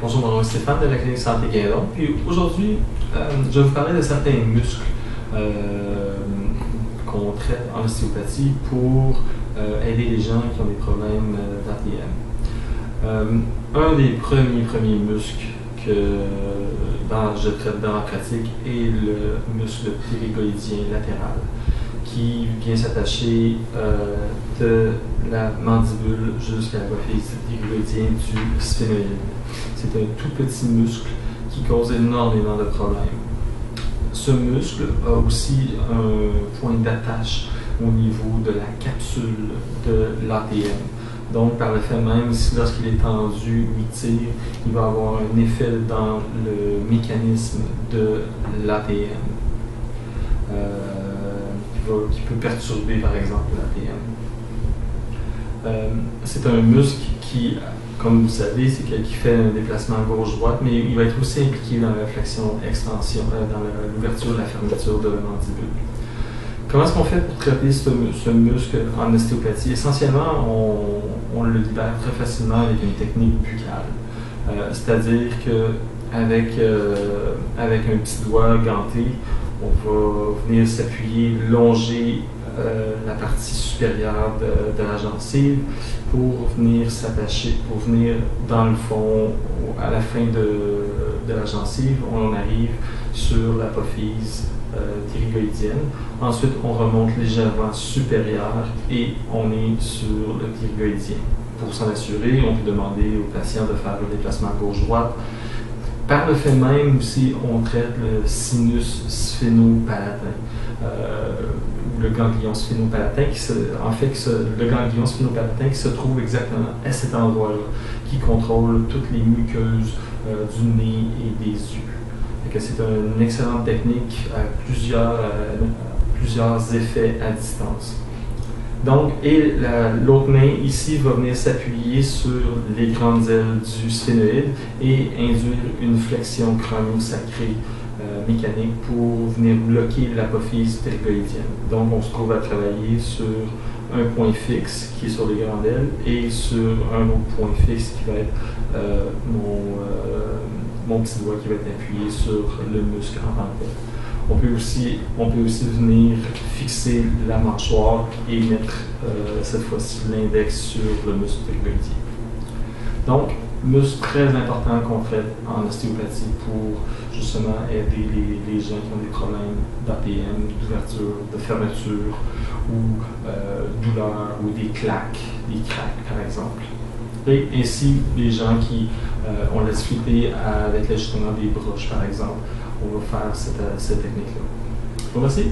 Bonjour, mon nom est Stéphane de la clinique Santé Guédon. Puis aujourd'hui, je vais vous parler de certains muscles qu'on traite en ostéopathie pour aider les gens qui ont des problèmes d'ATM. Un des premiers muscles que je traite dans la pratique est le muscle ptérygoïdien latéral, qui vient s'attacher de la mandibule jusqu'à l'apophyse ptérygoïdienne du sphénoïde. C'est un tout petit muscle qui cause énormément de problèmes. Ce muscle a aussi un point d'attache au niveau de la capsule de l'ATM. Donc, par le fait même, lorsqu'il est tendu ou il tire, il va avoir un effet dans le mécanisme de l'ATM. Qui peut perturber, par exemple, l'ATM. C'est un muscle qui, comme vous savez, qui fait un déplacement gauche-droite, mais il va être aussi impliqué dans la flexion-extension, dans l'ouverture et la fermeture de la mandibule. Comment est-ce qu'on fait pour traiter ce muscle en ostéopathie? Essentiellement, on le libère très facilement avec une technique buccale. C'est-à-dire qu'avec un petit doigt ganté, on va venir s'appuyer, longer la partie supérieure de la gencive pour venir s'attacher, pour venir dans le fond, à la fin de la gencive, on arrive sur l'apophyse ptérygoïdienne. Ensuite, on remonte légèrement supérieur et on est sur le ptérygoïdien. Pour s'en assurer, on peut demander au patient de faire le déplacement gauche-droite. Par le fait même aussi, on traite le sinus sphénopalatin, le ganglion sphénopalatin, le ganglion sphénopalatin qui se trouve exactement à cet endroit-là, qui contrôle toutes les muqueuses du nez et des yeux. C'est une excellente technique à plusieurs effets à distance. Donc, l'autre main ici va venir s'appuyer sur les grandes ailes du sphénoïde et induire une flexion crânio-sacrée mécanique pour venir bloquer l'apophyse ptérygoïdienne. Donc, on se trouve à travailler sur un point fixe qui est sur les grandes ailes et sur un autre point fixe qui va être mon petit doigt qui va être appuyé sur le muscle en tant que tel. On peut aussi venir fixer la mâchoire et mettre cette fois-ci l'index sur le muscle ptérygoïdien. Donc, muscle très important qu'on traite en ostéopathie pour justement aider les gens qui ont des problèmes d'ATM, d'ouverture, de fermeture ou douleur ou des claques, des craques par exemple. Et ainsi, les gens qui ont la difficulté avec l'ajustement des broches par exemple, on va faire cette technique-là. Merci.